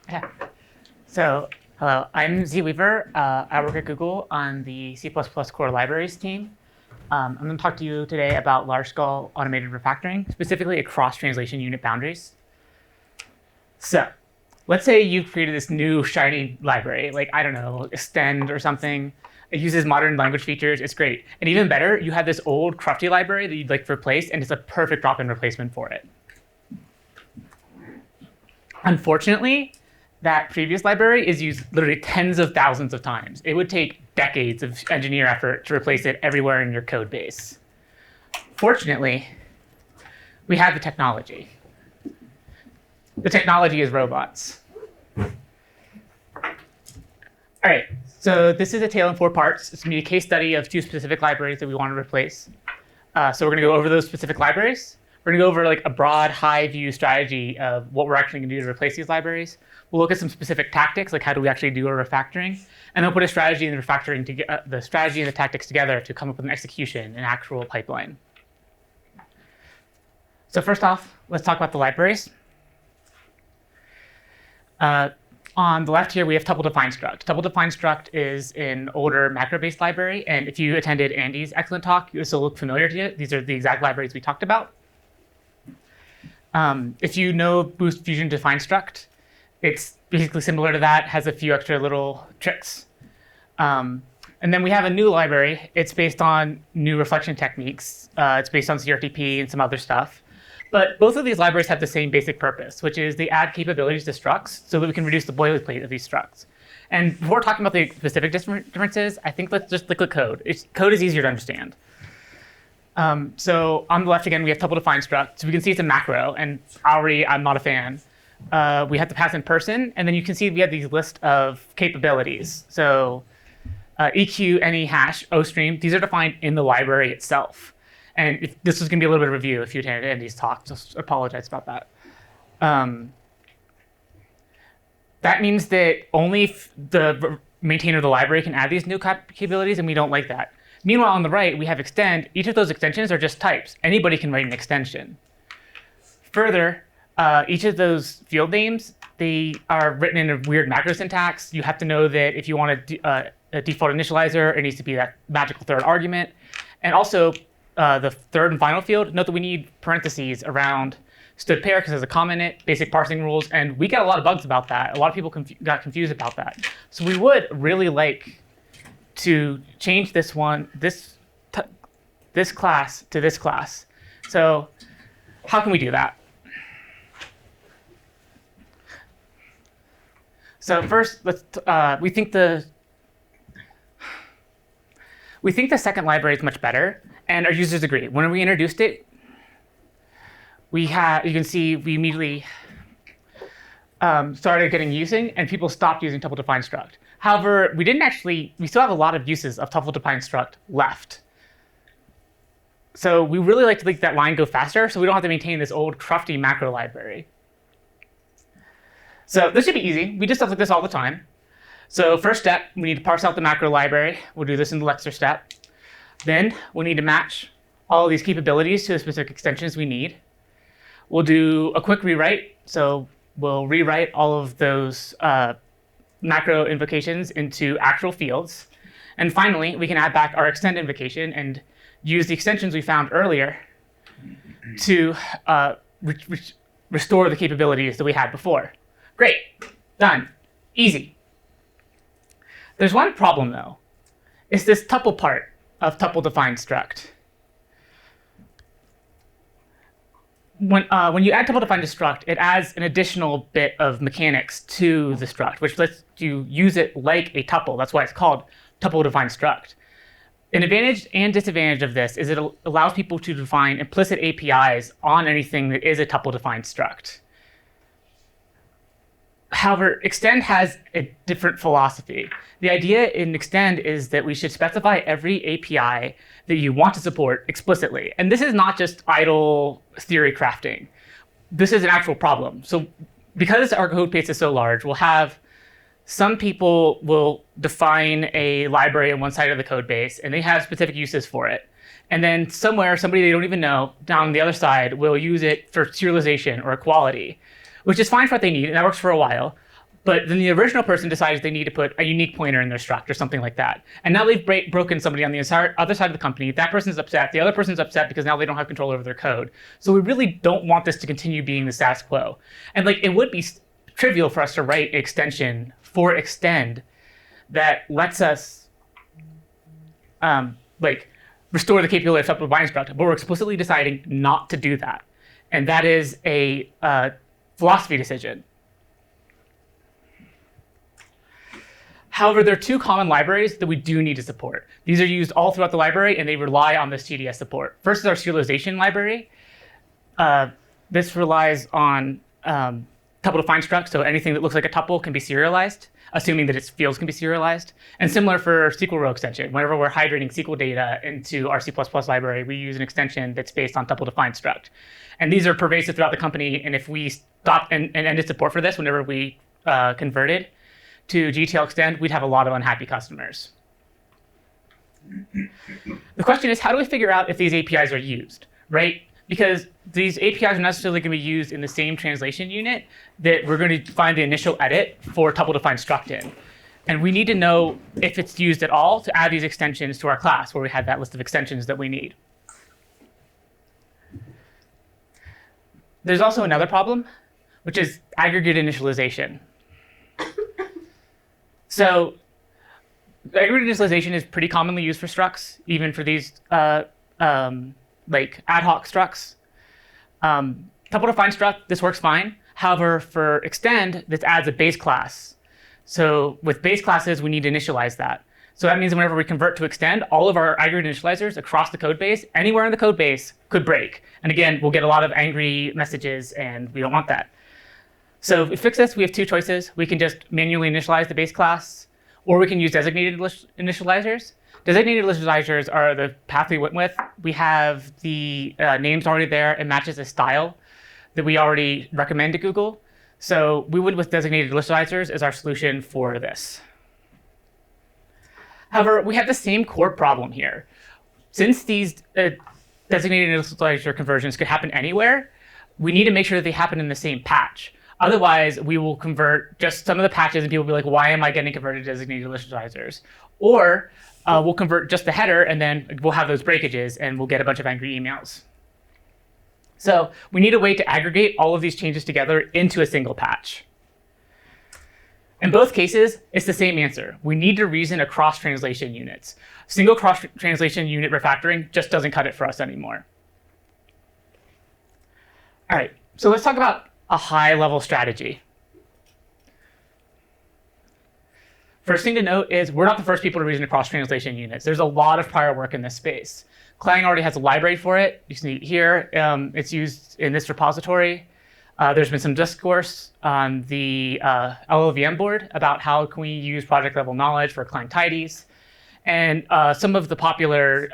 Yeah. So, hello, I'm Z Weaver. I work at Google on the C++ core libraries team. I'm going to talk to you today about large-scale automated refactoring, specifically across translation unit boundaries. So, let's say you've created this new shiny library, like, I don't know, extend or something. It uses modern language features. It's great. And even better, you have this old crufty library that you'd like to replace, and it's a perfect drop-in replacement for it. Unfortunately, that previous library is used literally tens of thousands of times. It would take decades of engineer effort to replace it everywhere in your code base. Fortunately, we have the technology. The technology is robots. All right, so this is a tale in 4 parts. It's going to be a case study of 2 specific libraries that we want to replace. So we're going to go over those specific libraries. We're going to go over like a broad, high-view strategy of what we're actually going to do to replace these libraries. We'll look at some specific tactics, like how do we actually do our refactoring, and then we'll put a strategy and the refactoring to the strategy and the tactics together to come up with an execution, an actual pipeline. So first off, let's talk about the libraries. On the left here, we have tuple-defined struct. Tuple-defined struct is an older macro-based library, and if you attended Andy's excellent talk, this will look familiar to you. These are the exact libraries we talked about. If you know Boost Fusion defined struct, it's basically similar to that, has a few extra little tricks. And then we have a new library. It's based on new reflection techniques. It's based on CRTP and some other stuff. But both of these libraries have the same basic purpose, which is they add capabilities to structs so that we can reduce the boilerplate of these structs. And before talking about the specific differences, I think let's just look at code. Code is easier to understand. So on the left, again, we have tuple-defined struct. So we can see it's a macro, and already I'm not a fan. We have to pass in person, and then you can see we have these list of capabilities. So EQ, any hash, OStream, these are defined in the library itself. And this is going to be a little bit of review if you attended Andy's talk. Just apologize about that. That means that only the maintainer of the library can add these new capabilities, and we don't like that. Meanwhile, on the right, we have extend. Each of those extensions are just types. Anybody can write an extension. Further, each of those field names, they are written in a weird macro syntax. You have to know that if you want a default initializer, it needs to be that magical third argument. And also, the third and final field, note that we need parentheses around stood pair because there's a comment in it, basic parsing rules, and we got a lot of bugs about that. A lot of people got confused about that. So we would really like to change this class to this class. So how can we do that? So first, we think the second library is much better, and our users agree. When we introduced it, you can see we immediately started getting using, and people stopped using tuple-defined struct. However, we still have a lot of uses of tuple-defined struct left. So we really like to make that line go faster so we don't have to maintain this old crufty macro library. So this should be easy. We do stuff like this all the time. So first step, we need to parse out the macro library. We'll do this in the Lexer step. Then we need to match all of these capabilities to the specific extensions we need. We'll do a quick rewrite. So we'll rewrite all of those macro invocations into actual fields. And finally, we can add back our extend invocation and use the extensions we found earlier to restore the capabilities that we had before. Great, done, easy. There's one problem though. It's this tuple part of tuple-defined struct. When you add tuple-defined to struct, it adds an additional bit of mechanics to the struct, which lets you use it like a tuple. That's why it's called tuple-defined struct. An advantage and disadvantage of this is it allows people to define implicit APIs on anything that is a tuple-defined struct. However, extend has a different philosophy. The idea in extend is that we should specify every API that you want to support explicitly. And this is not just idle theory crafting. This is an actual problem. So because our code base is so large, we'll have some people will define a library on one side of the code base, and they have specific uses for it. And then somewhere, somebody they don't even know down the other side will use it for serialization or equality, which is fine for what they need, and that works for a while. But then the original person decides they need to put a unique pointer in their struct or something like that. And now they've broken somebody on the other side of the company. That person's upset. The other person's upset because now they don't have control over their code. So we really don't want this to continue being the status quo. And like, it would be trivial for us to write an extension for extend that lets us like restore the capability of subtly bind struct, but we're explicitly deciding not to do that. And that is a philosophy decision. However, there are two common libraries that we do need to support. These are used all throughout the library, and they rely on this TDS support. First is our serialization library. This relies on tuple-defined structs, so anything that looks like a tuple can be serialized, assuming that its fields can be serialized. And similar for SQL row extension. Whenever we're hydrating SQL data into our C++ library, we use an extension that's based on tuple-defined struct. And these are pervasive throughout the company, and if we stopped and ended support for this whenever we converted to GTL extend, we'd have a lot of unhappy customers. The question is, how do we figure out if these APIs are used, right? Because these APIs are necessarily going to be used in the same translation unit that we're going to find the initial edit for tuple-defined struct in. And we need to know if it's used at all to add these extensions to our class where we have that list of extensions that we need. There's also another problem, which is aggregate initialization. So aggregate initialization is pretty commonly used for structs, even for these like ad hoc structs. Tuple-defined struct, this works fine. However, for extend, this adds a base class. So with base classes, we need to initialize that. So that means whenever we convert to extend, all of our aggregate initializers across the code base, anywhere in the code base, could break. And again, we'll get a lot of angry messages, and we don't want that. So if we fix this, we have two choices. We can just manually initialize the base class, or we can use designated initializers. Designated initializers are the path we went with. We have the names already there. It matches a style that we already recommend to Google. So we went with designated initializers as our solution for this. However, we have the same core problem here. Since these designated initializer conversions could happen anywhere, we need to make sure that they happen in the same patch. Otherwise, we will convert just some of the patches and people will be like, why am I getting converted to designated initializers? Or we'll convert just the header and then we'll have those breakages and we'll get a bunch of angry emails. So we need a way to aggregate all of these changes together into a single patch. In both cases, it's the same answer. We need to reason across translation units. Single cross-translation unit refactoring just doesn't cut it for us anymore. All right, so let's talk about a high-level strategy. First thing to note is we're not the first people to reason across translation units. There's a lot of prior work in this space. Clang already has a library for it. You can see it here. It's used in this repository. There's been some discourse on the LLVM board about how can we use project-level knowledge for Clang tidies. And some of the popular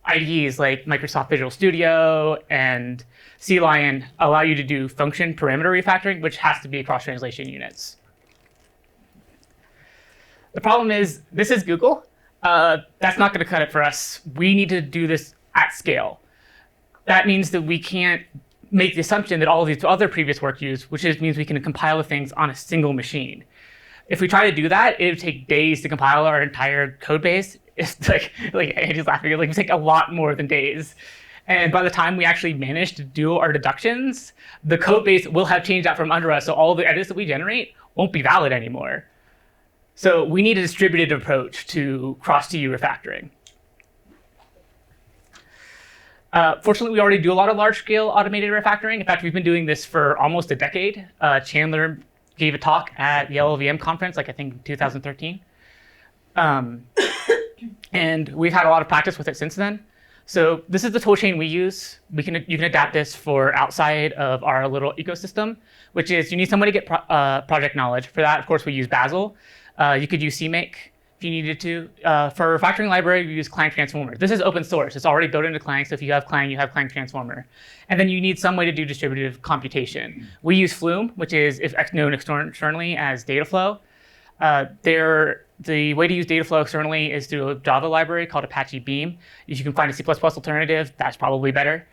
IDEs like Microsoft Visual Studio and CLion allow you to do function parameter refactoring, which has to be across translation units. The problem is, this is Google. That's not going to cut it for us. We need to do this at scale. That means that we can't make the assumption that all of these other previous work used, which means we can compile the things on a single machine. If we try to do that, it would take days to compile our entire code base. It's like Andy's laughing. It would take a lot more than days. And by the time we actually manage to do our deductions, the code base will have changed out from under us. So all the edits that we generate won't be valid anymore. So we need a distributed approach to cross-TU refactoring. Fortunately, we already do a lot of large-scale automated refactoring. In fact, we've been doing this for almost a decade. Chandler gave a talk at the LLVM conference, like I think 2013. And we've had a lot of practice with it since then. So this is the toolchain we use. You can adapt this for outside of our little ecosystem, which is you need someone to get project knowledge. For that, of course, we use Bazel. You could use CMake if you needed to. For our refactoring library, we use Clang Transformer. This is open source. It's already built into Clang, so if you have Clang, you have Clang Transformer. And then you need some way to do distributive computation. We use Flume, which is known externally as Dataflow. The way to use Dataflow externally is through a Java library called Apache Beam. If you can find a C++ alternative, that's probably better.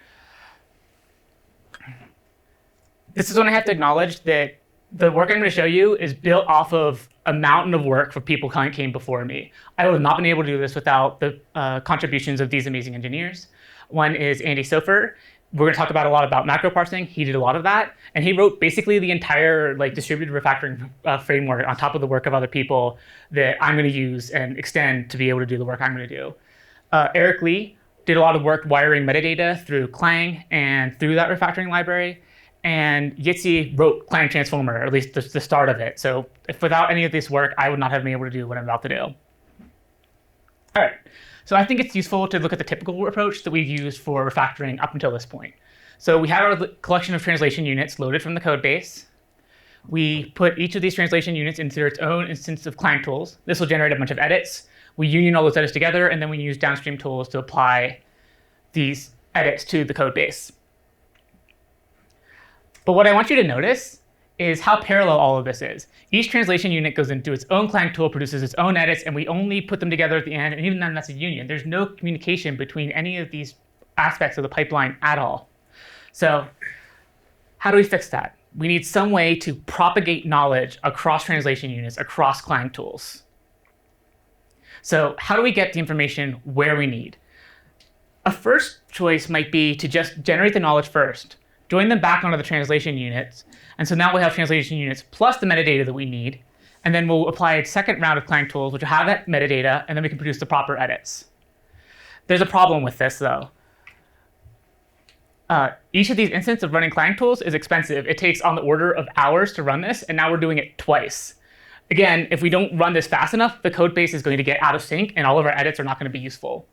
This is when I have to acknowledge that the work I'm going to show you is built off of a mountain of work for people who came before me. I would have not been able to do this without the contributions of these amazing engineers. One is Andy Sofer. We're going to talk about a lot about macro parsing. He did a lot of that. And he wrote basically the entire distributed refactoring framework on top of the work of other people that I'm going to use and extend to be able to do the work I'm going to do. Eric Lee did a lot of work wiring metadata through Clang and through that refactoring library. And Yitzi wrote Clang Transformer, or at least the start of it. So if without any of this work, I would not have been able to do what I'm about to do. All right. So I think it's useful to look at the typical approach that we've used for refactoring up until this point. So we have our collection of translation units loaded from the code base. We put each of these translation units into its own instance of Clang tools. This will generate a bunch of edits. We union all those edits together, and then we use downstream tools to apply these edits to the code base. But what I want you to notice is how parallel all of this is. Each translation unit goes into its own Clang tool, produces its own edits, and we only put them together at the end, and even then that's a union. There's no communication between any of these aspects of the pipeline at all. So how do we fix that? We need some way to propagate knowledge across translation units, across Clang tools. So how do we get the information where we need? A first choice might be to just generate the knowledge first, join them back onto the translation units. And so now we have translation units plus the metadata that we need. And then we'll apply a second round of Clang tools, which will have that metadata, and then we can produce the proper edits. There's a problem with this, though. Each of these instances of running Clang tools is expensive. It takes on the order of hours to run this, and now we're doing it twice. Again, if we don't run this fast enough, the code base is going to get out of sync, and all of our edits are not going to be useful.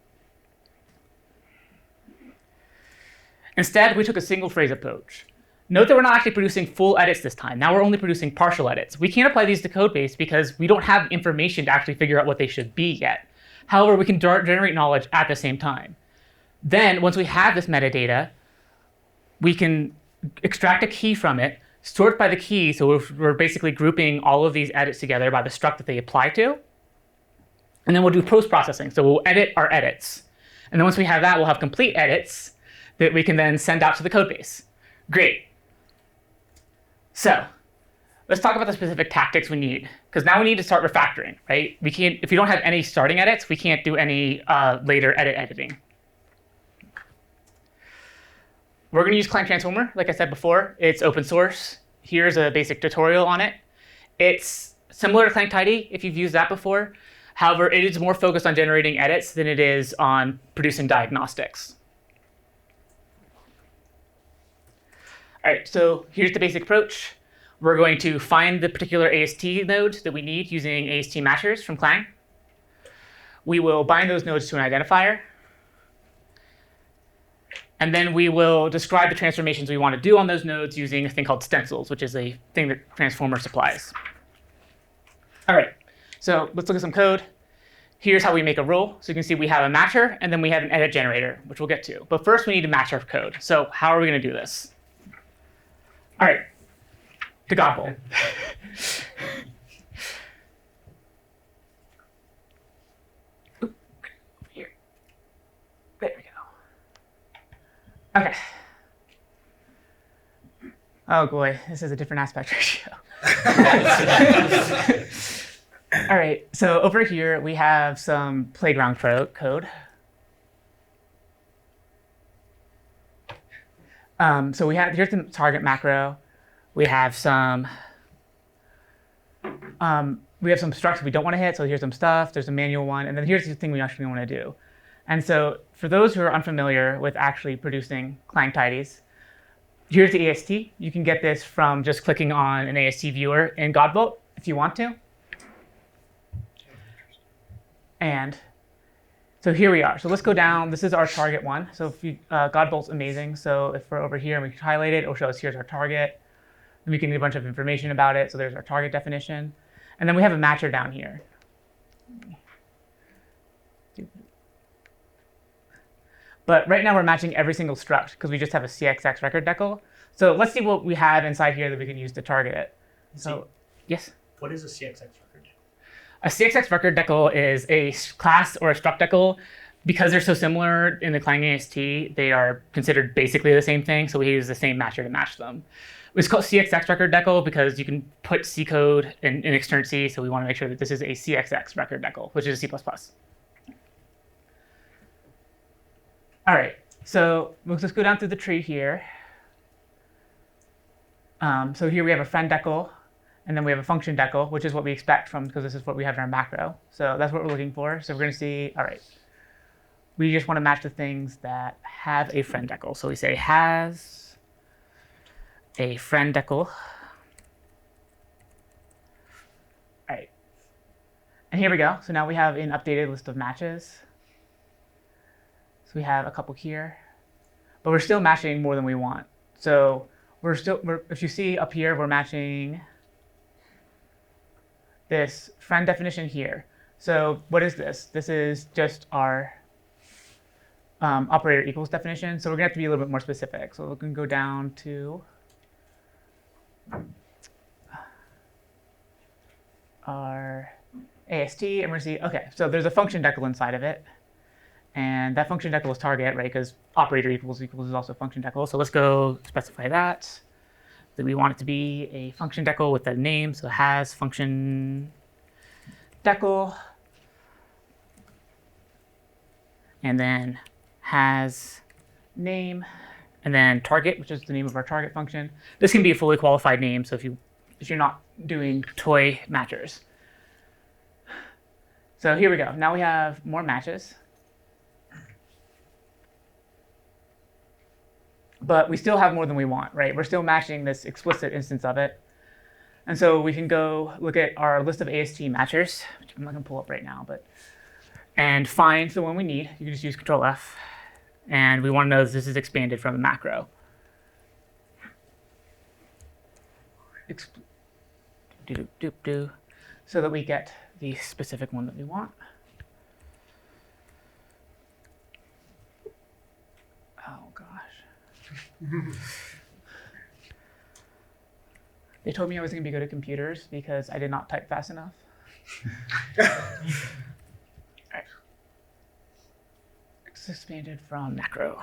Instead, we took a single phrase approach. Note that we're not actually producing full edits this time. Now we're only producing partial edits. We can't apply these to code base because we don't have information to actually figure out what they should be yet. However, we can generate knowledge at the same time. Then, once we have this metadata, we can extract a key from it, sort by the key, so we're basically grouping all of these edits together by the struct that they apply to. And then we'll do post-processing. So we'll edit our edits. And then once we have that, we'll have complete edits that we can then send out to the code base. Great. So let's talk about the specific tactics we need, because now we need to start refactoring, right? We can't, if we don't have any starting edits, we can't do any later editing. We're going to use Clang Transformer, like I said before. It's open source. Here's a basic tutorial on it. It's similar to Clang Tidy if you've used that before. However, it is more focused on generating edits than it is on producing diagnostics. All right, so here's the basic approach. We're going to find the particular AST nodes that we need using AST matchers from Clang. We will bind those nodes to an identifier. And then we will describe the transformations we want to do on those nodes using a thing called stencils, which is a thing that Transformer supplies. All right, so let's look at some code. Here's how we make a rule. So you can see we have a matcher, and then we have an edit generator, which we'll get to. But first, we need to match our code. So how are we going to do this? All right, to Godbolt. Over here. There we go. OK. Oh, boy, this is a different aspect ratio. All right, so over here, we have some playground code. So here's the target macro. We have some structs we don't want to hit. So here's some stuff. There's a manual one. And then here's the thing we actually want to do. And so for those who are unfamiliar with actually producing Clang tidies, here's the AST. You can get this from just clicking on an AST viewer in Godbolt if you want to. And so here we are. So let's go down. This is our target one. So if Godbolt's amazing. So if we're over here and we highlight it, it'll show us here's our target. And we can get a bunch of information about it. So there's our target definition. And then we have a matcher down here. But right now we're matching every single struct because we just have a CXX record decal. So let's see what we have inside here that we can use to target it. So yes? What is a CXX record? A CXX record decal is a class or a struct decal. Because they're so similar in the Clang AST, they are considered basically the same thing. So we use the same matcher to match them. It's called CXX record decal because you can put C code in extern C, so we want to make sure that this is a CXX record decal, which is a C++. All right, so let's just go down through the tree here. So here we have a friend decal, and then we have a function decal, which is what we expect from, because this is what we have in our macro. So that's what we're looking for. So we're going to see, all right, we just want to match the things that have a friend decal. So we say has a friend decal. All right. And here we go. So now we have an updated list of matches. So we have a couple here, but we're still matching more than we want. So if you see up here, we're matching this friend definition here. So what is this? This is just our operator equals definition. So we're going to have to be a little bit more specific. So we can go down to our AST, and we're going to see, OK, so there's a function decal inside of it. And that function decal is target, right? Because operator equals is also a function decal. So let's go specify that. That we want it to be a function decal with a name. So has function decal. And then has name. And then target, which is the name of our target function. This can be a fully qualified name. So if you're not doing toy matchers. So here we go. Now we have more matches. But we still have more than we want, right? We're still matching this explicit instance of it. And so we can go look at our list of AST matchers, which I'm not going to pull up right now, and find the one we need. You can just use Control F. And we want to know that this is expanded from a macro. So that we get the specific one that we want. Oh, gosh. They told me I was going to be good at computers because I did not type fast enough. Right. It's expanded from macro.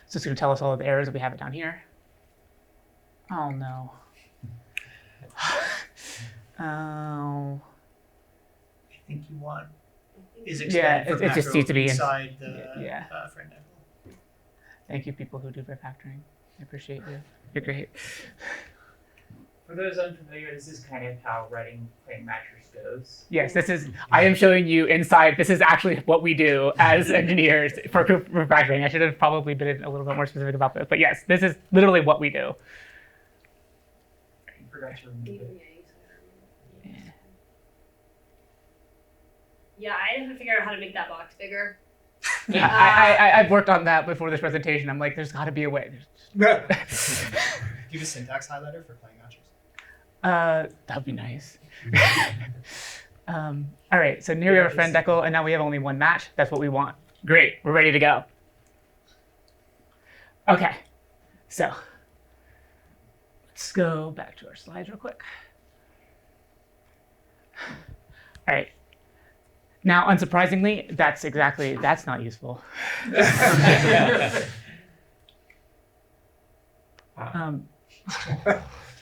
So it's going to tell us all of the errors that we have it down here. Oh, no. Oh. I think you want is expanded from it just needs to be inside the friend decal. Thank you, people who do refactoring. I appreciate you. You're great. For those unfamiliar, this is kind of how writing Clang matchers goes. Yes, I am showing you inside. This is actually what we do as engineers for refactoring. I should have probably been a little bit more specific about this. But yes, this is literally what we do. I forgot to remove it. Yeah, I had to figure out how to make that box bigger. Yeah, I've worked on that before this presentation. I'm like, there's got to be a way. Do you have a syntax highlighter for Clang matchers? That would be nice. All right, so here we have a friend decal, and now we have only one match. That's what we want. Great, we're ready to go. OK, so let's go back to our slides real quick. All right. Now, unsurprisingly, that's not useful.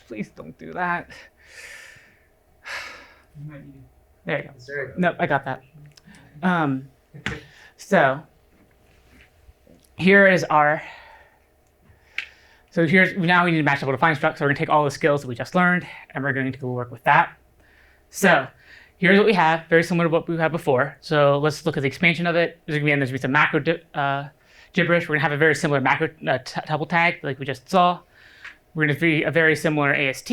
Please don't do that. There you go. Nope, I got that. So here is our. So now we need to match up with a define struct. So we're going to take all the skills that we just learned, and we're going to go work with that. So here's what we have, very similar to what we had before. So let's look at the expansion of it. There's going to be some macro gibberish. We're going to have a very similar macro tuple tag like we just saw. We're going to be a very similar AST.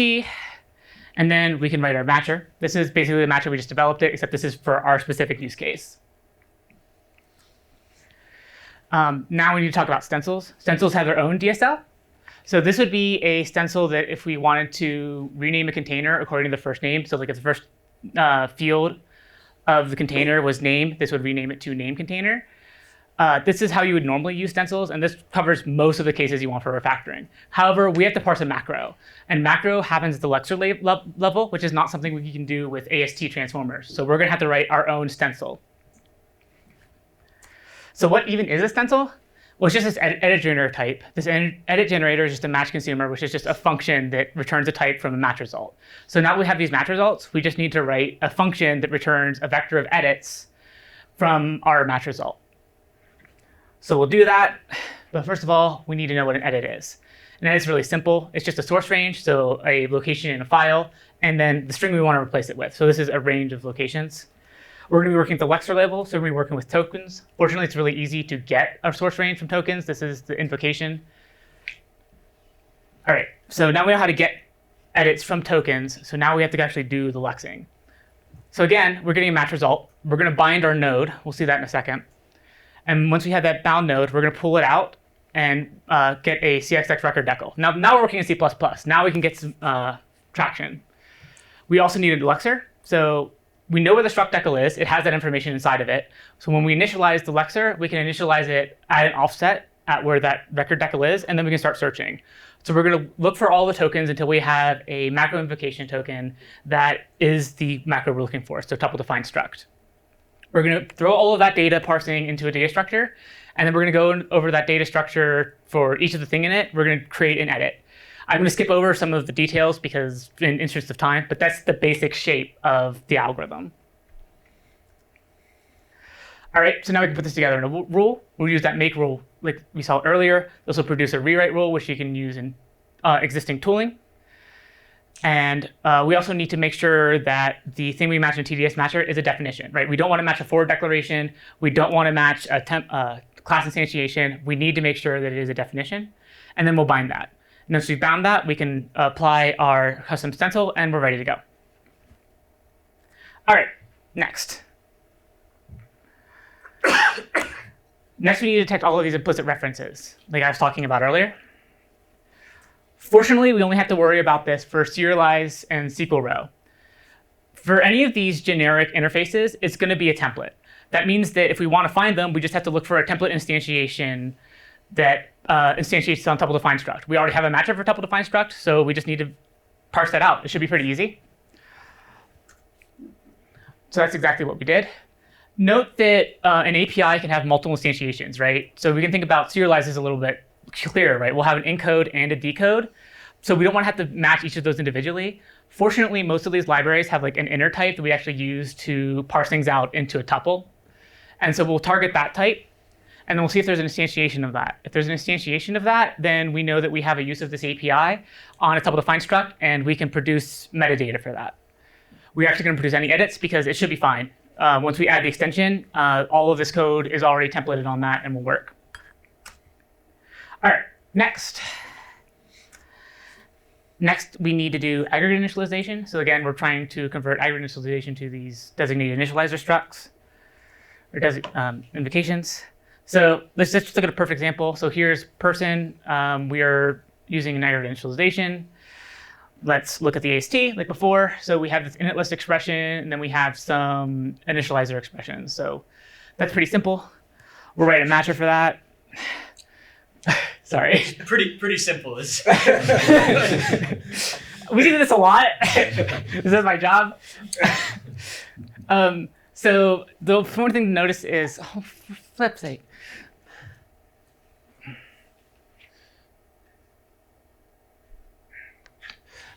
And then we can write our matcher. This is basically the matcher we just developed it, except this is for our specific use case. Now we need to talk about stencils. Stencils have their own DSL. So this would be a stencil that if we wanted to rename a container according to the first name, so like if the first field of the container was name, this would rename it to name container. This is how you would normally use stencils, and this covers most of the cases you want for refactoring. However, we have to parse a macro, and macro happens at the lecture level, which is not something we can do with AST transformers. So we're going to have to write our own stencil. So what even is a stencil? Well, it's just this edit generator type. This edit generator is just a match consumer, which is just a function that returns a type from a match result. So now we have these match results. We just need to write a function that returns a vector of edits from our match result. So we'll do that. But first of all, we need to know what an edit is. And edit's really simple. It's just a source range, so a location in a file, and then the string we want to replace it with. So this is a range of locations. We're going to be working with the Lexer label, so we're going to be working with tokens. Fortunately, it's really easy to get our source range from tokens. This is the invocation. All right, so now we know how to get edits from tokens. So now we have to actually do the lexing. So again, we're getting a match result. We're going to bind our node. We'll see that in a second. And once we have that bound node, we're going to pull it out and get a CXX record decal. Now we're working in C++. Now we can get some traction. We also need a lexer. So we know where the struct decal is. It has that information inside of it. So when we initialize the lexer, we can initialize it at an offset at where that record decal is, and then we can start searching. So we're going to look for all the tokens until we have a macro invocation token that is the macro we're looking for, so tuple-defined struct. We're going to throw all of that data parsing into a data structure, and then we're going to go over that data structure for each of the thing in it. We're going to create an edit. I'm going to skip over some of the details because in interest of time, but that's the basic shape of the algorithm. All right, so now we can put this together in a rule. We'll use that make rule like we saw earlier. This will produce a rewrite rule, which you can use in existing tooling. And we also need to make sure that the thing we match in TDS matcher is a definition, right? We don't want to match a forward declaration. We don't want to match a class instantiation. We need to make sure that it is a definition, and then we'll bind that. And once we've bound that, we can apply our custom stencil, and we're ready to go. All right, next. Next, we need to detect all of these implicit references, like I was talking about earlier. Fortunately, we only have to worry about this for serialize and SQL row. For any of these generic interfaces, it's going to be a template. That means that if we want to find them, we just have to look for a template instantiation that instantiates on tuple-defined struct. We already have a matcher for tuple-defined struct, so we just need to parse that out. It should be pretty easy. So that's exactly what we did. Note that an API can have multiple instantiations, right? So we can think about serialize as a little bit clearer, right? We'll have an encode and a decode. So we don't want to have to match each of those individually. Fortunately, most of these libraries have like an inner type that we actually use to parse things out into a tuple. And so we'll target that type, and then we'll see if there's an instantiation of that. If there's an instantiation of that, then we know that we have a use of this API on a tuple-defined struct, and we can produce metadata for that. We're actually going to produce any edits because it should be fine. Once we add the extension, all of this code is already templated on that and will work. All right, next. Next, we need to do aggregate initialization. So again, we're trying to convert aggregate initialization to these designated initializer structs or invocations. So let's just look at a perfect example. So here's person. We are using an aggregate initialization. Let's look at the AST like before. So we have this init list expression, and then we have some initializer expressions. So that's pretty simple. We'll write a matcher for that. Sorry. Pretty simple. We do this a lot. This is my job. So the one thing to notice is, oh, for flip's sake.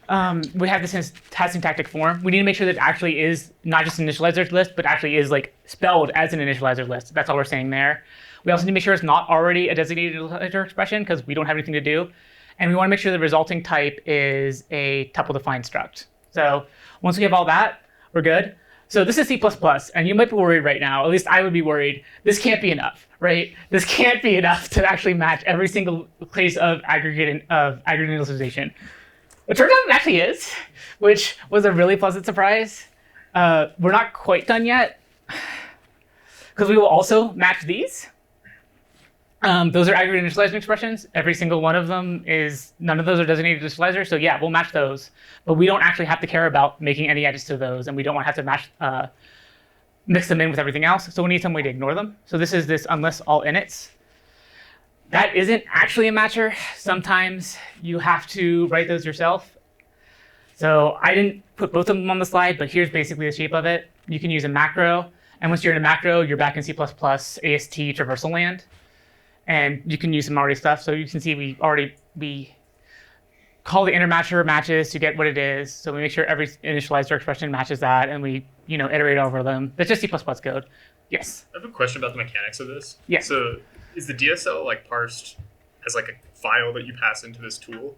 We have this syntactic form. We need to make sure that it actually is not just an initializer list, but actually is like spelled as an initializer list. That's all we're saying there. We also need to make sure it's not already a designated initializer expression because we don't have anything to do. And we want to make sure the resulting type is a tuple-defined struct. So once we have all that, we're good. So this is C++, and you might be worried right now, at least I would be worried, this can't be enough, right? This can't be enough to actually match every single case of aggregate initialization. It turns out it actually is, which was a really pleasant surprise. We're not quite done yet, because we will also match these. Those are aggregate initialization expressions. Every single one of them is, none of those are designated initializers. So yeah, we'll match those. But we don't actually have to care about making any edits to those. And we don't want to have to match, mix them in with everything else. So we need some way to ignore them. So this is this unless all inits. That isn't actually a matcher. Sometimes you have to write those yourself. So I didn't put both of them on the slide, but here's basically the shape of it. You can use a macro. And once you're in a macro, you're back in C++ AST traversal land. and you can use some already stuff. So you can see we call the inner matcher matches to get what it is. So we make sure every initializer expression matches that, and we iterate over them. That's just C++ code. Yes. I have a question about the mechanics of this. Yes. So is the DSL like parsed as like a file that you pass into this tool?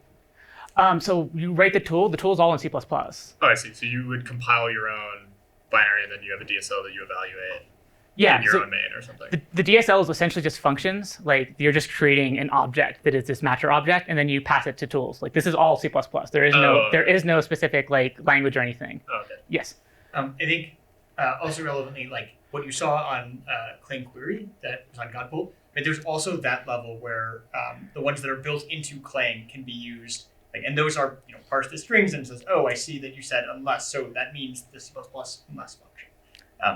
So you write the tool. The tool is all in C++. Oh, I see. So you would compile your own binary, and then you have a DSL that you evaluate in your own main or something. The DSL is essentially just functions. Like you're just creating an object that is this matcher object, and then you pass it to tools. Like this is all C++. There is no specific like language or anything. Oh, okay. Yes. I think also relevantly, like what you saw on Clang query that was on Godbolt, right? There's also that level where the ones that are built into Clang can be used. And those are parsed as strings and says, oh, I see that you said unless, so that means the C++ unless function.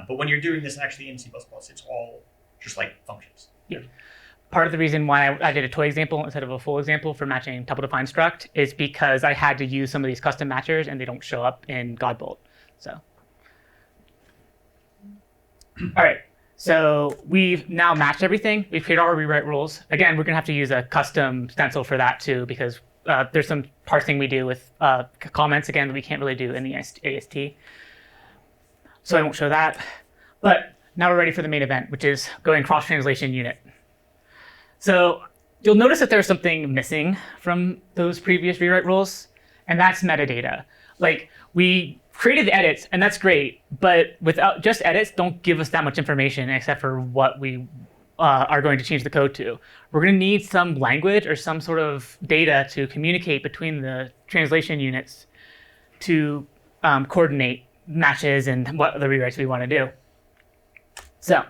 But when you're doing this actually in C++, it's all just like functions. Yeah. Part of the reason why I did a toy example instead of a full example for matching tuple-defined struct is because I had to use some of these custom matchers and they don't show up in Godbolt. So, all right. So we've now matched everything. We've created our rewrite rules. Again, we're going to have to use a custom stencil for that too, because there's some parsing we do with comments, again, that we can't really do in the AST. So I won't show that. But now we're ready for the main event, which is going cross-translation unit. So you'll notice that there's something missing from those previous rewrite rules, and that's metadata. Like, we created the edits, and that's great, but without just edits, don't give us that much information except for what we are going to change the code to. We're going to need some language or some sort of data to communicate between the translation units to coordinate matches and what the rewrites we want to do. So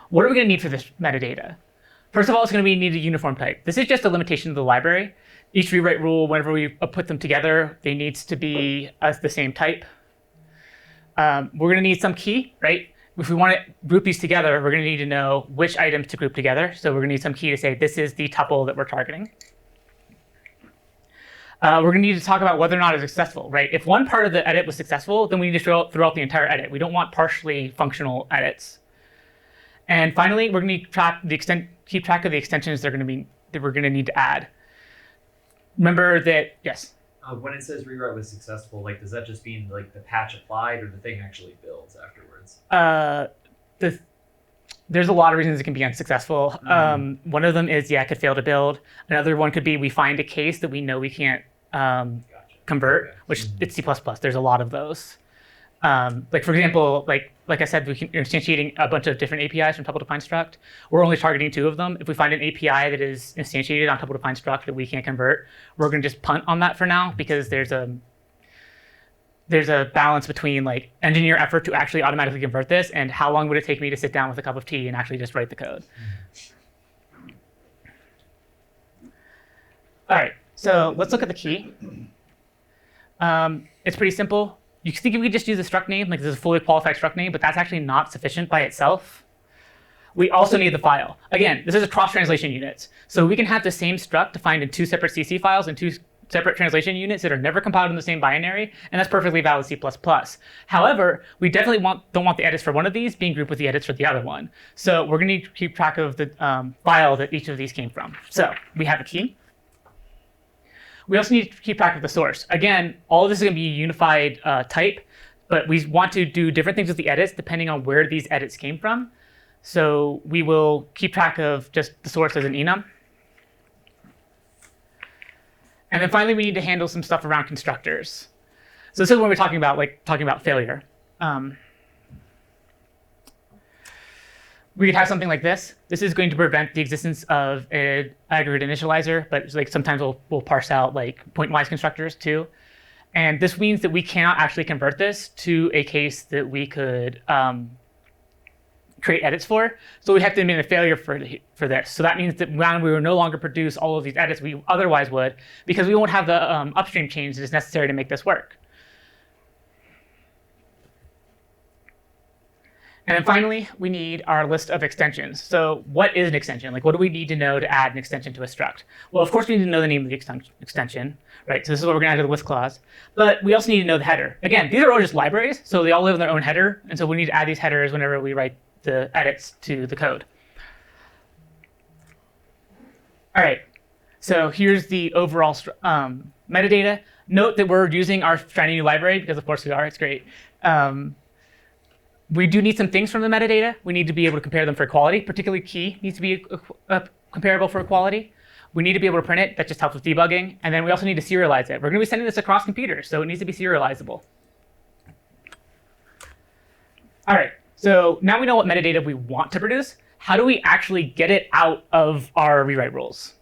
what are we going to need for this metadata? First of all, it's going to be need a uniform type. This is just a limitation of the library. Each rewrite rule, whenever we put them together, they needs to be the same type. We're going to need some key, right? If we want to group these together, we're going to need to know which items to group together. So we're going to need some key to say this is the tuple that we're targeting. We're going to need to talk about whether or not it's successful, right? If one part of the edit was successful, then we need to throw out the entire edit. We don't want partially functional edits. And finally, we're going to keep track of the extensions that we're going to need to add. Remember that, yes? When it says rewrite was successful, like does that just mean like the patch applied or the thing actually builds afterwards? There's a lot of reasons it can be unsuccessful. One of them is, it could fail to build. Another one could be we find a case that we know we can't convert, which it's C++. There's a lot of those. Like for example, like I said, we're instantiating a bunch of different APIs from tuple-defined struct. We're only targeting 2 of them. If we find an API that is instantiated on tuple-defined struct that we can't convert, we're going to just punt on that for now because there's a balance between like engineer effort to actually automatically convert this and how long would it take me to sit down with a cup of tea and actually just write the code. All right, so let's look at the key. It's pretty simple. You can think we could just use a struct name, like this is a fully qualified struct name, but that's actually not sufficient by itself. We also need the file. Again, this is a cross-translation units. So we can have the same struct defined in 2 separate CC files and 2 separate translation units that are never compiled in the same binary, and that's perfectly valid C++. However, we definitely don't want the edits for one of these being grouped with the edits for the other one. So we're going to need to keep track of the file that each of these came from. So we have a key. We also need to keep track of the source. Again, all of this is going to be a unified type, but we want to do different things with the edits depending on where these edits came from. So we will keep track of just the source as an enum. And then finally, we need to handle some stuff around constructors. So this is when we're talking about failure. We could have something like this. This is going to prevent the existence of an aggregate initializer, but like sometimes we'll parse out like point-wise constructors too. And this means that we cannot actually convert this to a case that we could create edits for. So we have to admit a failure for this. So that means that now we will no longer produce all of these edits we otherwise would because we won't have the upstream change that is necessary to make this work. And then finally, we need our list of extensions. So what is an extension? Like, what do we need to know to add an extension to a struct? Well, of course, we need to know the name of the extension, right? So this is what we're going to add to the with clause. But we also need to know the header. Again, these are all just libraries, so they all live in their own header. And so we need to add these headers whenever we write the edits to the code. All right, so here's the overall metadata. Note that we're using our shiny new library because of course we are, it's great. We do need some things from the metadata. We need to be able to compare them for equality, particularly key needs to be comparable for equality. We need to be able to print it, that just helps with debugging. And then we also need to serialize it. We're gonna be sending this across computers, so it needs to be serializable. All right, so now we know what metadata we want to produce. How do we actually get it out of our rewrite rules?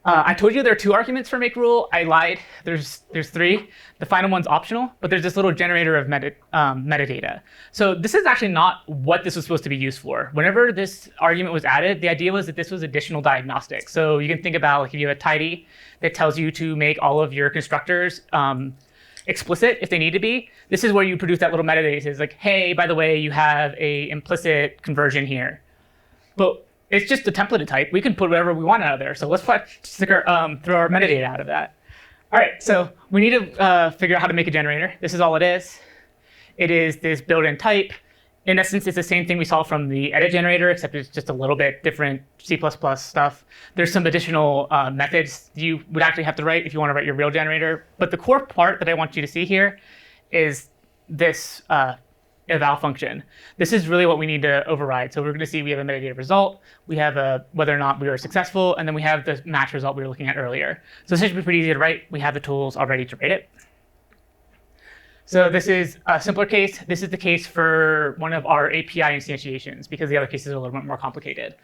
I told you there are 2 arguments for make rule. I lied. There's 3. The final one's optional, but there's this little generator of metadata. So this is actually not what this was supposed to be used for. Whenever this argument was added, the idea was that this was additional diagnostic. So you can think about like if you have a tidy that tells you to make all of your constructors explicit if they need to be. This is where you produce that little metadata. It says like, hey, by the way, you have a implicit conversion here. But it's just a templated type. We can put whatever we want out of there. So let's throw our metadata out of that. All right, so we need to figure out how to make a generator. This is all it is. It is this built-in type. In essence, it's the same thing we saw from the edit generator, except it's just a little bit different C++ stuff. There's some additional methods you would actually have to write if you want to write your real generator. But the core part that I want you to see here is this eval function. This is really what we need to override. So we're going to see we have a metadata result, we have a whether or not we were successful, and then we have the match result we were looking at earlier. So this should be pretty easy to write. We have the tools already to write it. So this is a simpler case. This is the case for one of our API instantiations because the other cases are a little bit more complicated.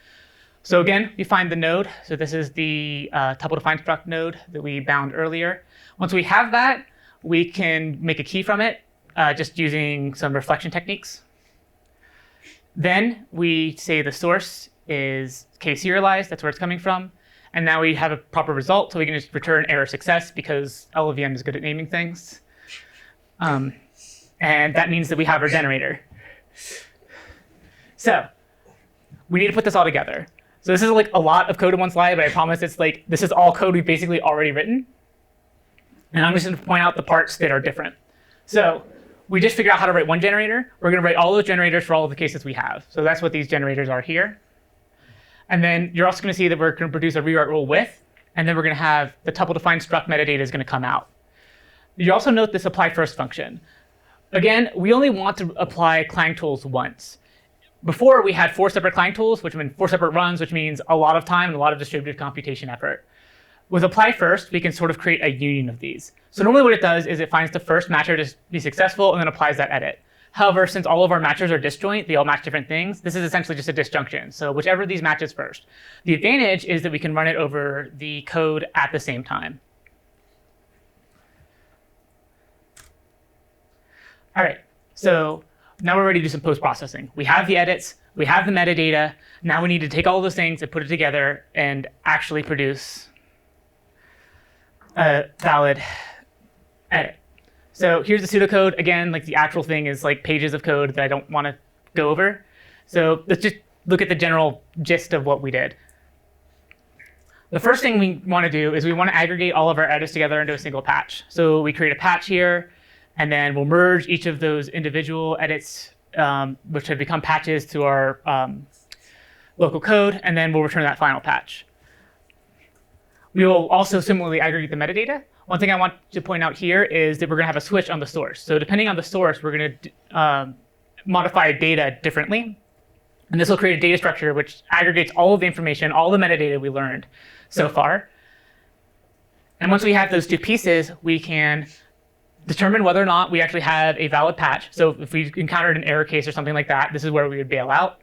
So again, we find the node. So this is the tuple define struct node that we bound earlier. Once we have that, we can make a key from it just using some reflection techniques. Then we say the source is k-serialized. That's where it's coming from. And now we have a proper result. So we can just return error success because LLVM is good at naming things. And that means that we have our generator. So we need to put this all together. So this is like a lot of code in one slide, but I promise it's like this is all code we've basically already written. And I'm just going to point out the parts that are different. So we just figured out how to write one generator. We're going to write all those generators for all of the cases we have. So that's what these generators are here. And then you're also going to see that we're going to produce a rewrite rule with, and then we're going to have the tuple define struct metadata is going to come out. You also note this apply first function. Again, we only want to apply Clang tools once. Before, we had 4 separate Clang tools, which meant 4 separate runs, which means a lot of time and a lot of distributed computation effort. With apply first, we can sort of create a union of these. So normally what it does is it finds the first matcher to be successful and then applies that edit. However, since all of our matchers are disjoint, they all match different things, this is essentially just a disjunction. So whichever of these matches first. The advantage is that we can run it over the code at the same time. All right, so now we're ready to do some post-processing. We have the edits, we have the metadata. Now we need to take all of those things and put it together and actually produce a valid edit. So here's the pseudocode. Again, like the actual thing is like pages of code that I don't want to go over. So let's just look at the general gist of what we did. The first thing we want to do is we want to aggregate all of our edits together into a single patch. So we create a patch here. And then we'll merge each of those individual edits, which have become patches, to our local code, and then we'll return that final patch. We will also similarly aggregate the metadata. One thing I want to point out here is that we're going to have a switch on the source. So depending on the source, we're going to modify data differently. And this will create a data structure which aggregates all of the information, all the metadata we learned so far. And once we have those 2 pieces, we can determine whether or not we actually have a valid patch. So if we encountered an error case or something like that, this is where we would bail out.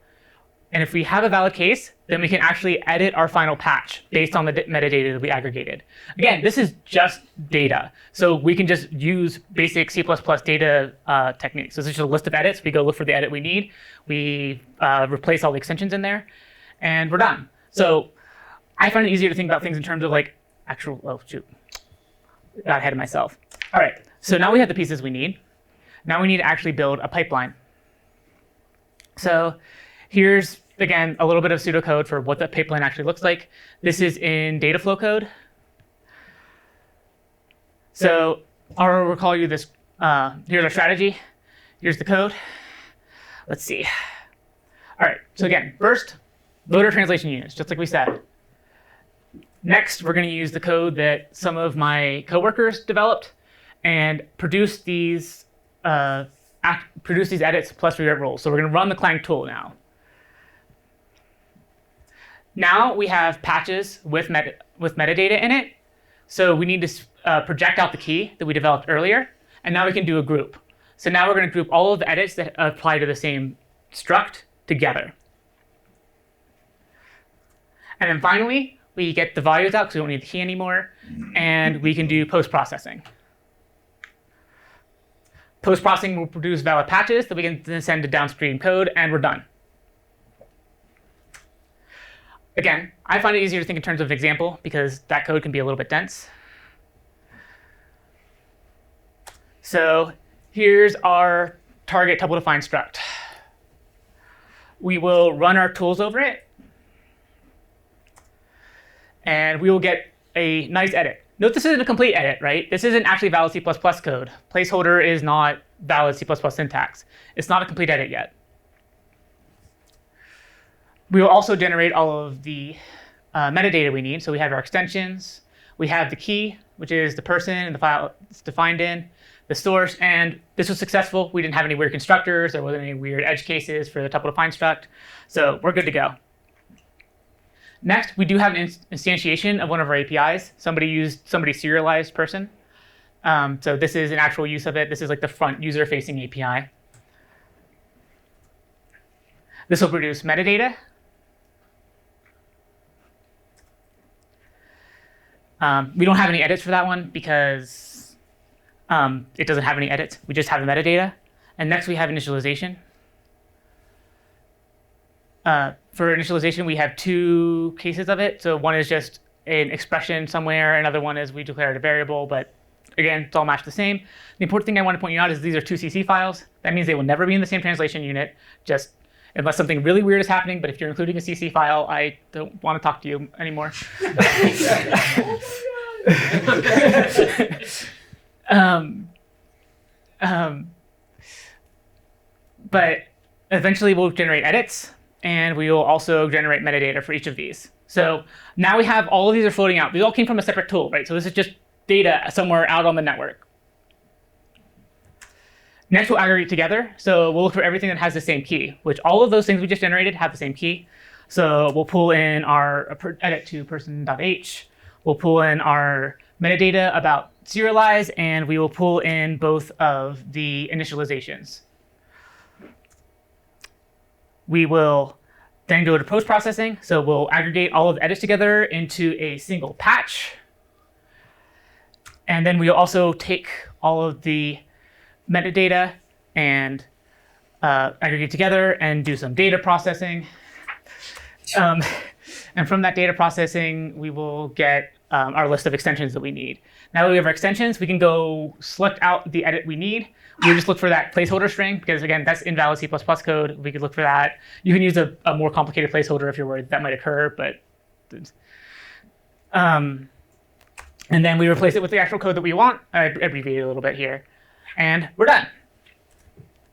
And if we have a valid case, then we can actually edit our final patch based on the metadata that we aggregated. Again, this is just data. So we can just use basic C++ data techniques. So this is just a list of edits. We go look for the edit we need. We replace all the extensions in there, and we're done. So I find it easier to think about things in terms of like actual, oh shoot, got ahead of myself. All right. So now we have the pieces we need. Now we need to actually build a pipeline. So here's, again, a little bit of pseudocode for what that pipeline actually looks like. This is in data flow code. So I'll recall you this. Here's our strategy. Here's the code. Let's see. All right. So again, first, Loader translation units, just like we said. Next, we're going to use the code that some of my coworkers developed and produce these edits plus rewrite rules. So we're going to run the Clang tool now. Now we have patches with metadata in it. So we need to project out the key that we developed earlier. And now we can do a group. So now we're going to group all of the edits that apply to the same struct together. And then finally, we get the values out because we don't need the key anymore. And we can do post-processing. Post-processing will produce valid patches that we can then send to downstream code, and we're done. Again, I find it easier to think in terms of an example because that code can be a little bit dense. So here's our target tuple-defined struct. We will run our tools over it, and we will get a nice edit. Note this isn't a complete edit, right? This isn't actually valid C++ code. Placeholder is not valid C++ syntax. It's not a complete edit yet. We will also generate all of the metadata we need. So we have our extensions. We have the key, which is the person and the file it's defined in, the source. And this was successful. We didn't have any weird constructors. There wasn't any weird edge cases for the tuple-defined struct. So we're good to go. Next, we do have an instantiation of one of our APIs. Somebody serialized person. So this is an actual use of it. This is like the front user-facing API. This will produce metadata. We don't have any edits for that one because it doesn't have any edits. We just have the metadata. And next, we have initialization. For initialization, we have two cases of it. So one is just an expression somewhere. Another one is we declared a variable. But again, it's all matched the same. The important thing I want to point out is these are two CC files. That means they will never be in the same translation unit, just unless something really weird is happening. But if you're including a CC file, I don't want to talk to you anymore. But eventually, we'll generate edits. And we will also generate metadata for each of these. So now we have all of these are floating out. These all came from a separate tool, right? So this is just data somewhere out on the network. Next, we'll aggregate together. So we'll look for everything that has the same key, which all of those things we just generated have the same key. So we'll pull in our edit to person.h. We'll pull in our metadata about serialize, and we will pull in both of the initializations. We will then go to post-processing. So we'll aggregate all of the edits together into a single patch. And then we'll also take all of the metadata and aggregate together and do some data processing. And from that data processing, we will get our list of extensions that we need. Now that we have our extensions, we can go select out the edit we need. We just look for that placeholder string because, again, that's invalid C++ code. We could look for that. You can use a more complicated placeholder if you're worried that might occur. But and then we replace it with the actual code that we want. I abbreviated a little bit here. And we're done.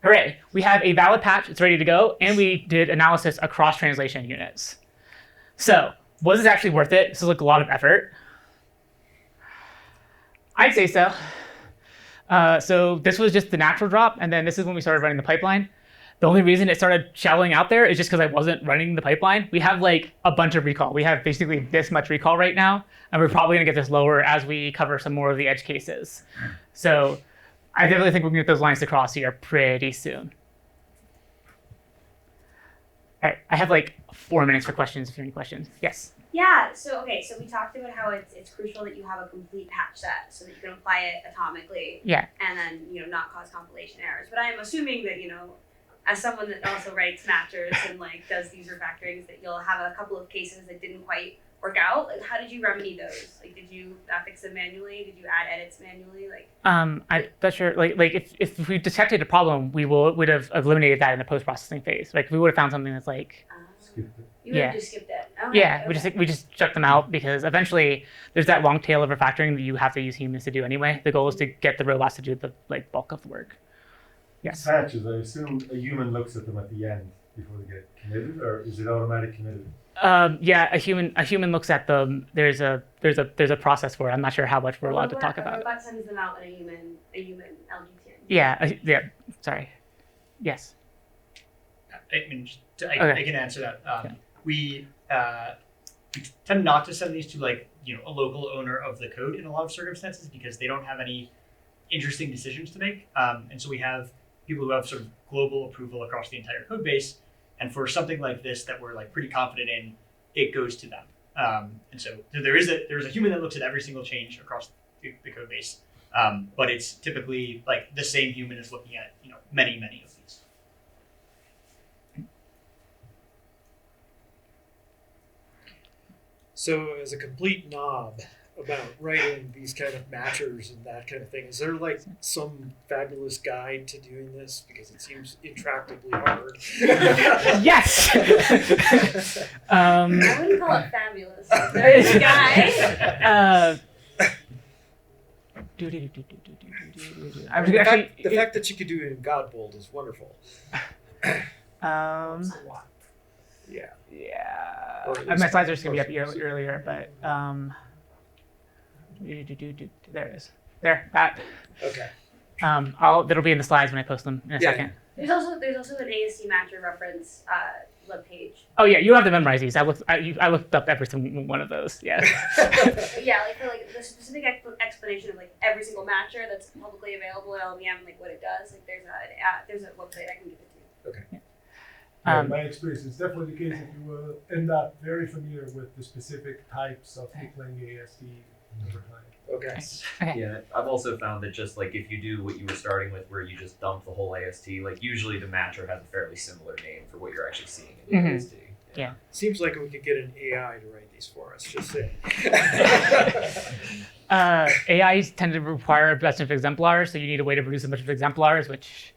Hooray. We have a valid patch. It's ready to go. And we did analysis across translation units. So was this actually worth it? This is like a lot of effort. I'd say so. So this was just the natural drop, and then this is when we started running the pipeline. The only reason it started shallowing out there is just because I wasn't running the pipeline. We have like a bunch of recall. We have basically this much recall right now, and we're probably going to get this lower as we cover some more of the edge cases. So I definitely think we're going to get those lines to cross here pretty soon. All right, I have like 4 minutes for questions if you have any questions. Yes? Yeah, so we talked about how it's crucial that you have a complete patch set so that you can apply it atomically. Yeah. And then, not cause compilation errors. But I'm assuming that, as someone that also writes matchers and like does these refactorings, that you'll have a couple of cases that didn't quite work out. Like, how did you remedy those? Like, did you fix them manually? Did you add edits manually? Like, I'm not sure. Like if we detected a problem, we would have eliminated that in the post-processing phase. Like, we would have found something that's like. You would have just skipped it. Okay, Yeah, okay. we just chuck them out because eventually there's that long tail of refactoring that you have to use humans to do anyway. The goal is to get the robots to do the bulk of the work. Yes. Patches, I assume a human looks at them at the end. before they get committed, or is it automatic committed? Yeah, a human looks at them. There's a process for it. I'm not sure how much we're allowed to talk about. A robot sends them out, and a human LGTN. Yeah. Sorry. Yes. I mean, Okay. I can answer that. We tend not to send these to a local owner of the code in a lot of circumstances because they don't have any interesting decisions to make. And so we have people who have sort of global approval across the entire code base. And for something like this that we're pretty confident in, it goes to them. And so there's a human that looks at every single change across the code base. But it's typically the same human is looking at many of these. So, as a complete knob about writing these kind of matchers and that kind of thing, is there some fabulous guide to doing this? Because it seems intractably hard. Yes. I wouldn't call it fabulous. There's a guy. The fact that you could do it in Godbold is wonderful. Yeah. Yeah. Or at My least slides are just gonna be up close to earlier, but there it is. There, that. Okay. That'll be in the slides when I post them in a Yeah. second. There's also an ASC matcher reference webpage. Oh yeah, you don't have to memorize these. I looked up every single one of those. Yeah. Yeah, for the specific explanation of every single matcher that's publicly available at LVM, what it does. There's a website I can give it to you. Okay. In my experience, it's definitely the case if you end up very familiar with the specific types of Clang AST over time. Okay. Okay. Yeah, I've also found that just if you do what you were starting with, where you just dump the whole AST, usually the matcher has a fairly similar name for what you're actually seeing in the AST. Yeah. Seems like we could get an AI to write these for us. Just saying. AIs tend to require a bunch of exemplars, so you need a way to produce a bunch of exemplars, which.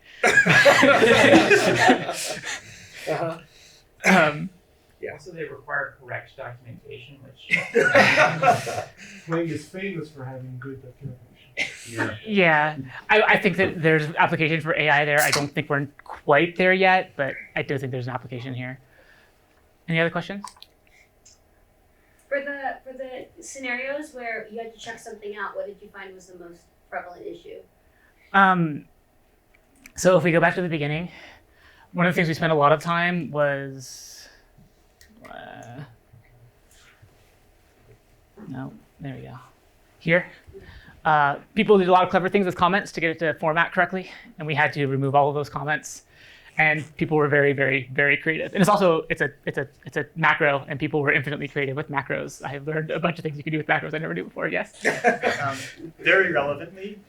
Uh-huh. Yeah. Also, they require correct documentation, which Clang is famous for having good documentation. Yeah, I think that there's application for AI there. I don't think we're quite there yet, but I do think there's an application here. Any other questions? For the scenarios where you had to check something out, what did you find was the most prevalent issue? So if we go back to the beginning, one of the things we spent a lot of time was, no, there we go. Here, people did a lot of clever things with comments to get it to format correctly, and we had to remove all of those comments. And people were very, very, very creative. And it's a macro, and people were infinitely creative with macros. I have learned a bunch of things you can do with macros I never knew before. Yes. Very relevantly,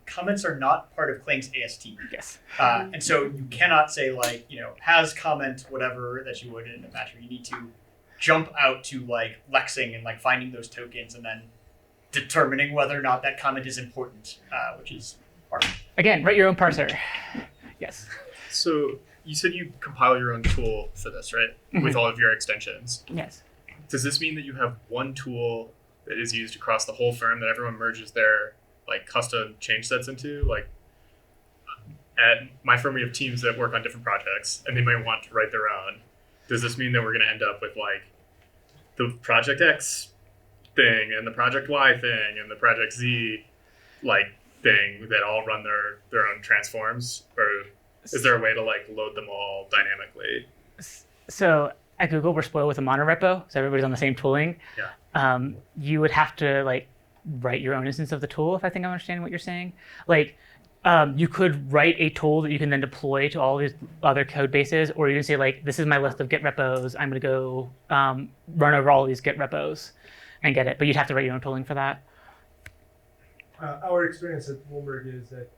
comments are not part of Clang's AST. Yes. And so you cannot say has comment whatever that you would in a matcher. You need to jump out to lexing and finding those tokens and then determining whether or not that comment is important, which is hard. Again, write your own parser. Yes. So you said you compile your own tool for this, right? With all of your extensions. Yes. Does this mean that you have one tool that is used across the whole firm that everyone merges their custom change sets into? At my firm, we have teams that work on different projects, and they might want to write their own. Does this mean that we're going to end up with the project X thing and the project Y thing and the project Z thing that all run their own transforms, or is there a way to load them all dynamically? So at Google, we're spoiled with a monorepo, so everybody's on the same tooling. Yeah. You would have to write your own instance of the tool, if I think I'm understanding what you're saying. You could write a tool that you can then deploy to all these other code bases, or you can say this is my list of Git repos. I'm going to go run over all these Git repos and get it. But you'd have to write your own tooling for that. Our experience at Bloomberg is that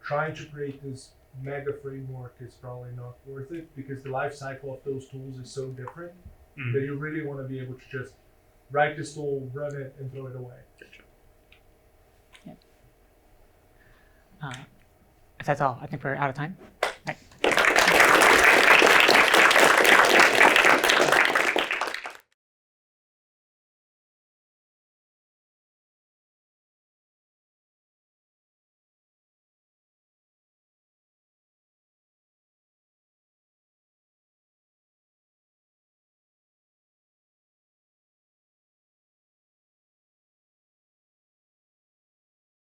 trying to create this mega framework is probably not worth it because the life cycle of those tools is so different that you really want to be able to just write this tool, run it, and throw it away. If that's all, I think we're out of time.